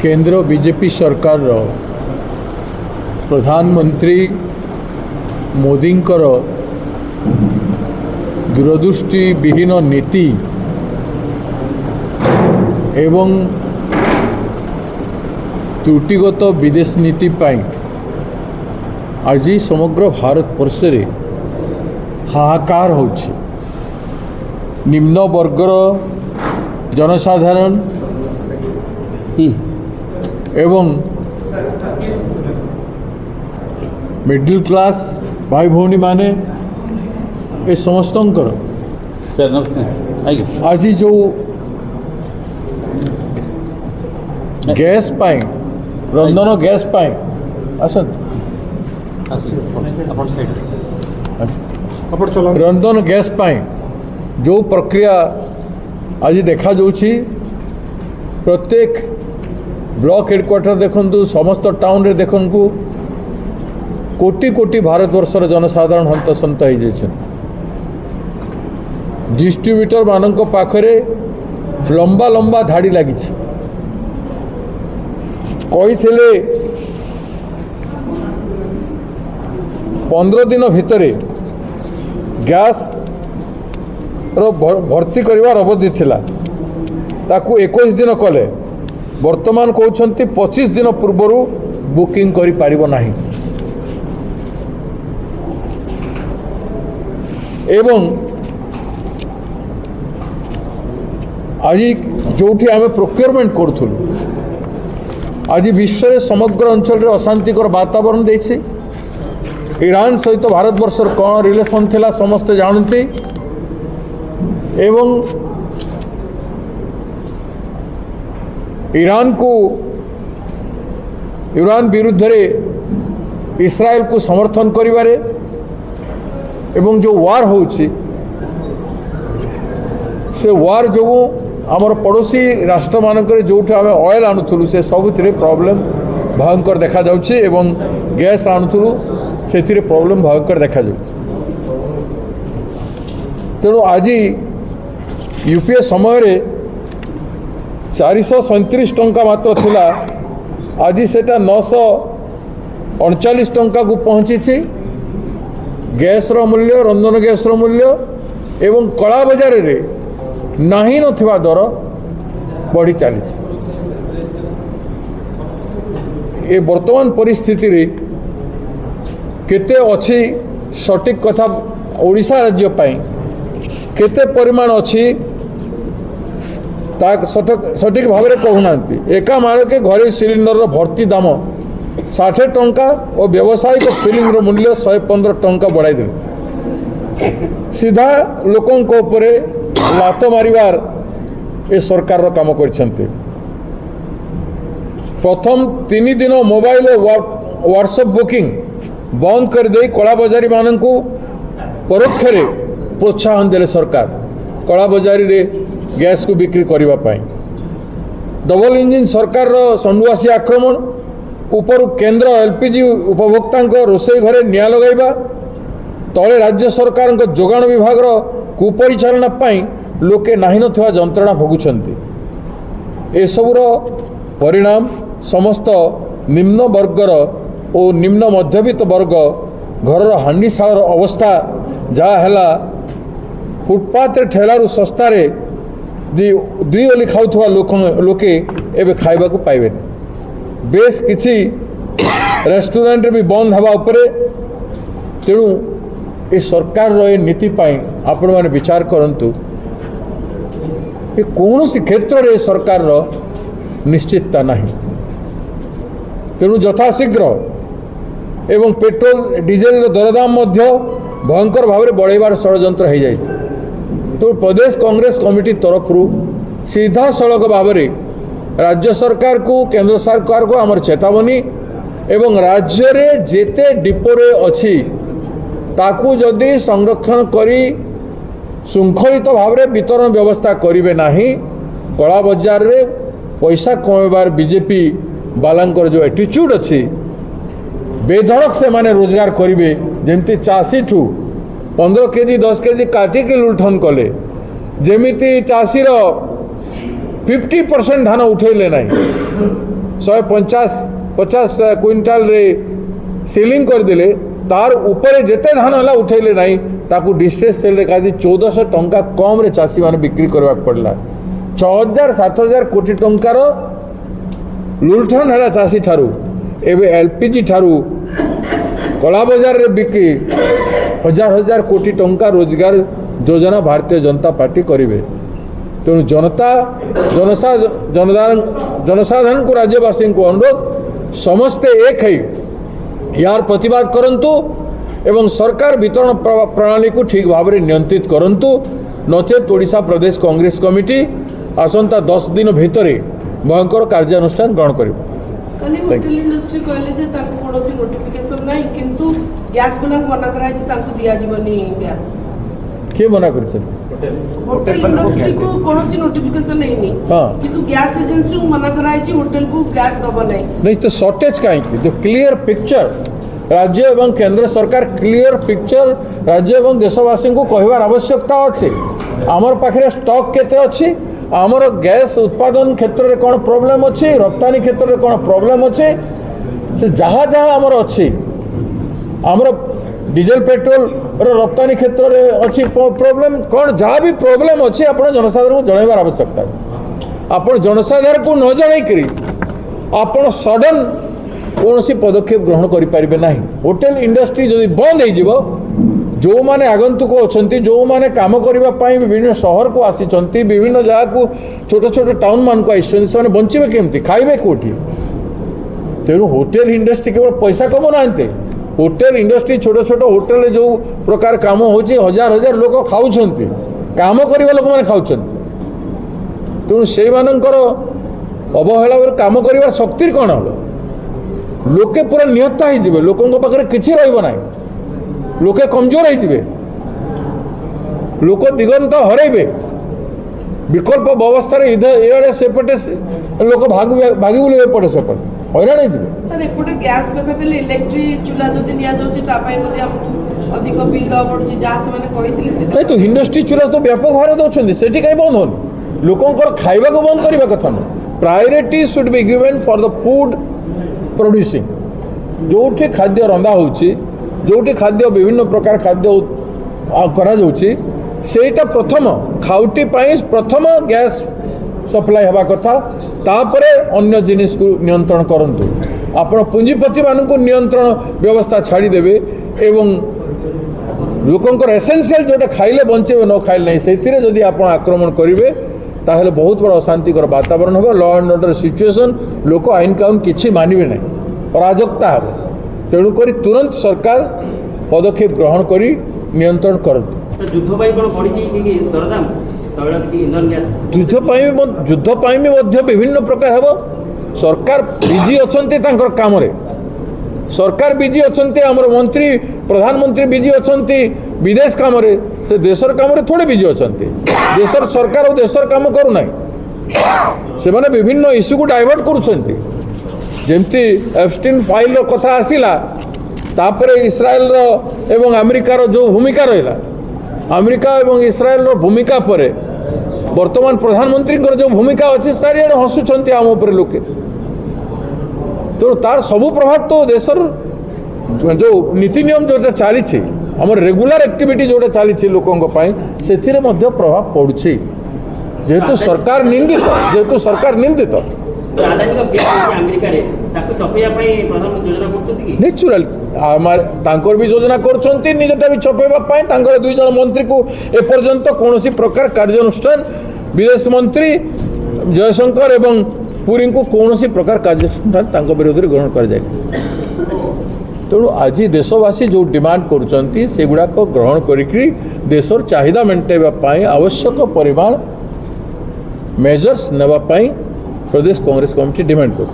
केंद्र बीजेपी सरकार प्रधानमंत्री मोदींकर दूरदृष्टि विहीन नीति एवं त्रुटिगत विदेश नीति पाई आज समग्र भारत वर्ष रे हाहाकार होछि। निम्न वर्गर जनसाधारण एवं मिडिल क्लास भाई भौणी माने ए समस्तंकर आज जो गैस पाई रंधन गैस पाई रंधन गैस पाई जो प्रक्रिया आज देखा जाउछि प्रत्येक ब्लॉक हेडक्वार्टर देखु समस्त टाउन रे देखु कोटी कोटी भारतवर्षर जनसाधारण हंतसंत हो जाइछन। डिस्ट्रीब्यूटर मानक पाखरे लंबा लंबा धाड़ी लगी कही 15 दिन भितरे गैस रो भर्ती करिवार अवधि थिला ताकू 21 दिन कले वर्तमान कहते 25 दिन पूर्वर बुकिंग करि पारिबो नाही एवं आज जो आम प्रोक्योरमेंट करूँ आज विश्व में समग्र अंचल रे अशांतिकर वातावरण देछि। ईरान सहित भारतवर्षर कौन रिलेशन थिला समस्ते जानते एवं ईरान विरुद्ध रे इस्राएल को समर्थन करिवारे एवं जो वार होछि से वार जो आमर पड़ोसी राष्ट्र मानक जो आम ऑयल आणुलु से सबुथिरे प्रॉब्लम भयंकर देखा जाउछि एवं गैस आणुलु से प्रॉब्लम भयंकर देखा जाउछि। तेणु आज यूपीए समय रे 437 टंका मात्र थिला आज सेटा 939 टंका को पहुँची। गैस रो मूल्य रंधन गैस रो मूल्य एवं कला बजार रे नहीं नथिबा दर बढ़ी चली। ये वर्तमान परिस्थिति रे केते अछि सटीक कथा ओडिशा राज्य पाई केते परिमाण अछि ता सटीक भाव में कहूना। एका माड़ के घरे सिलिंडर भर्ती दाम 60 टंका और व्यावसायिक फिलिंग रो मूल्य 115 टंका बढ़ाई देवे। सीधा लोकों को ऊपर लात मारिवार ए सरकार रो काम करछन्ते। प्रथम 3 दिन मोबाइल और व्हाट्सएप बुकिंग बंद कर दे कला बजारी मानन को परोक्ष रे प्रोत्साहन देले सरकार कला बजारी रे गैस को बिक्री करने पाई। डबल इंजिन सरकार संडुआसी आक्रमण ऊपर केंद्र एलपीजी उपभोक्ता रोषे घरे निया लगाइबा तले राज्य सरकार जोगाण विभाग कुपरिचालना पाई लोके नाही नथिबा जंत्रणा भोगुछन्ति। एसबुर परिणाम समस्त निम्न वर्गर और निम्न मध्यवित्त वर्ग घर हांडीशाल अवस्था जहाँ है फुटपाथ ठेलारू सस्तारे दुई ओली खाऊथुवा लोके एबे खाइबा को पाइबे। बेस किछि रेस्टोरेंट भी बंद हवा उपरे। तेणु ये सरकार रो नीति पाई आपण माने विचार करंतु ये कौन सी क्षेत्र रे सरकार रो निश्चितता नहीं। तेणु यथाशीघ्र एवं पेट्रोल डीजेल दरदाम मध्य भयंकर भाव में बढ़ाइबार षड्यंत्र हो जाए। तो प्रदेश कांग्रेस कमिटी तरफ सीधा सड़क भाव में राज्य सरकार को केंद्र सरकार को आमर चेतावनी एवं राज्य रे जेते डिपोरे अच्छी ताकू जदि संरक्षण करी शृंखलित भाव में वितरण व्यवस्था करिवे नाही कला बजार रे पैसा कमेबार बीजेपी बालांकर जो एटीट्यूड अच्छी बेधड़क से माने रोजगार करेंगे। जमती चाषी ठू 15 केजी 10 केजी काटिकी लुठन कले जमीती चाषीर 50% धान उठेले ना 150 क्विंटाल रे सीलिंग करदेले तार ऊपर जेते धान है उठेले नहीं ताकू डिस्ट्रेस सेल का 1400 टंका कम रे चाषी माने बिक्री करवा पड़ला 6000-7000 कोटी टंकार लुंठन है चाषी ठारू एवं एलपीजी ठारू कला बजार रे बिकी हजार कोटी टंका रोजगार योजना भारतीय जनता पार्टी करेंगे तेणु जनसाधारण को राज्यवासी को अनुरोध समस्ते एक है यार प्रतिवाद करंतु एवं सरकार वितरण प्रणाली को ठीक भाव में नियंत्रित करंतु नचेत ओडिशा प्रदेश कांग्रेस कमिटी आसंता 10 दिन भितर भयंकर कार्यानुष्ठान ग्रहण करिबो। होटेल इंडस्ट्री कहले जे ताको कोनोसी नोटिफिकेशन नाही किंतु गैस वाला मना कराय जे ताको दिया जीवनी गैस के मना करछन होटेल इंडस्ट्री को कोनोसी नोटिफिकेशन नहीं हां किंतु गैस एजेंसी को मना कराय जे होटेल को गैस दबा नहीं तो शॉर्टेज काहे जो क्लियर पिक्चर राज्य एवं केंद्र सरकार क्लियर पिक्चर राज्य एवं देशवासी को कहबार आवश्यकता अच्छे आमर पाखे स्टॉक केते अच्छी आमर गैस उत्पादन क्षेत्र में कौन प्रोब्लेम अच्छी रप्तानी क्षेत्र में कौन प्रोब्लेम अच्छे से जहाँ जहाँ आमर अच्छी आमर डीजेल पेट्रोल रप्तानी क्षेत्र में अच्छी प्रोब्लेम कौन जहाँ भी प्रोब्लेम अच्छी आप जनसाधारण को जनइबार आवश्यकता है आप जनसाधारण को न जनईकरी आप सडन कौन सी पदक्षेप ग्रहण करें ना होटेल इंडस्ट्री जदि बंद हो जो माने आगंतुक अच्छा जो माने काम करने विभिन्न सहर को आसी विभिन्न जगह को छोट छोट टाउन मान को आई बंचे केमती खाइबे कौटी तेणु होटेल इंडस्ट्री केवल पैसा कम ना होटेल इंडस्ट्री छोट छोट होटेल जो प्रकार काम हो हजार लोक खाऊँ काम करने लोक मैंने खाऊँ तेणु से अवहेला काम कर शक्ति कौन हम लोके पूरा निहत्ता हो लोकों पाखे किसी रहा लोके कमजोर होते लोक दिगंत हरइबे विकल्प व्यवस्था इे सेपटे लोक भागी बुले पड़े सेपटे हैरान होते सर एपटे गैस कथा कहले इलेक्ट्रिक चूल्हा जदि निया जाउची तापाई मध्ये हमकु अधिक बिल दवा पड़ुची जहाँ से माने कहिथिले से नहीं तो इंडस्ट्री चूल्हा तो व्यापक भाव दौरान सेठी कहीं बंद होनी लोकंकर खाइबा को बंद करने कथा ना priority should be given for the food producing जो खाद्य रंधा होची जो खाद्य विभिन्न प्रकार खाद्य करा जाउची सेटा प्रथम खाउटी प्रथम गैस सप्लाई हवा कथा तापरे अन्य जिनिस को नियंत्रण करंतु आपण पूंजीपति मान को नियंत्रण व्यवस्था छाड़ी देबे एवं लोकंकर एसेंशियल जोटा खाइले बंचे न खाइले नहीं से जदि आप आक्रमण करेंगे ताहले बहुत बड़ा अशांतिकर वातावरण हो लॉ एंड ऑर्डर सिचुएशन लोक आईन कानून किसी मानवे ना अराजकता हम तेणुक तुरंत सरकार पदक्षेप ग्रहण कर नियंत्रण करते युद्ध विभिन्न प्रकार हम सरकार बिजी अच्छा काम सरकार बिजी अच्छा आमर मंत्री प्रधानमंत्री बिजी अच्छा विदेश काम से देशर काम थोड़े बिजी अच्छा देशर सरकार और देशर काम करूना से माने विभिन्न इश्यू को डाइवर्ट करुँच जमती एप्स्टीन फाइल कथा आसला तापर इस्राएल एवं अमेरिकार जो भूमिका रहा अमेरिका एवं इस्राएल भूमिका पर वर्तमान प्रधानमंत्री जो भूमिका अच्छी चारिड़े हसुंट आम उपर लोके तो तार सबू प्रभाव तो देशर जो नीति नियम जोटा चली आम रेगुलर एक्टिविटी जोटा चली लोकों से प्रभाव पड़ुछि जेहेतु सरकार निंदित नेचुराल भी योजना करजटा भी छपेवाई दुई जन मंत्री को एपर्यंत कौन प्रकार कार्यानुष्ठान विदेश मंत्री जयशंकर एवं पुरी को कौन प्रकार कार्यानुष्ठान विरोध में ग्रहण कर तेणु आज देशवासी जो डिमांड करुँच ग्रहण करी देशर चाहिदा मेन्टेवाई आवश्यक परिमाण मेजर्स नेवाई प्रदेश कांग्रेस कमिटी डिमांड कर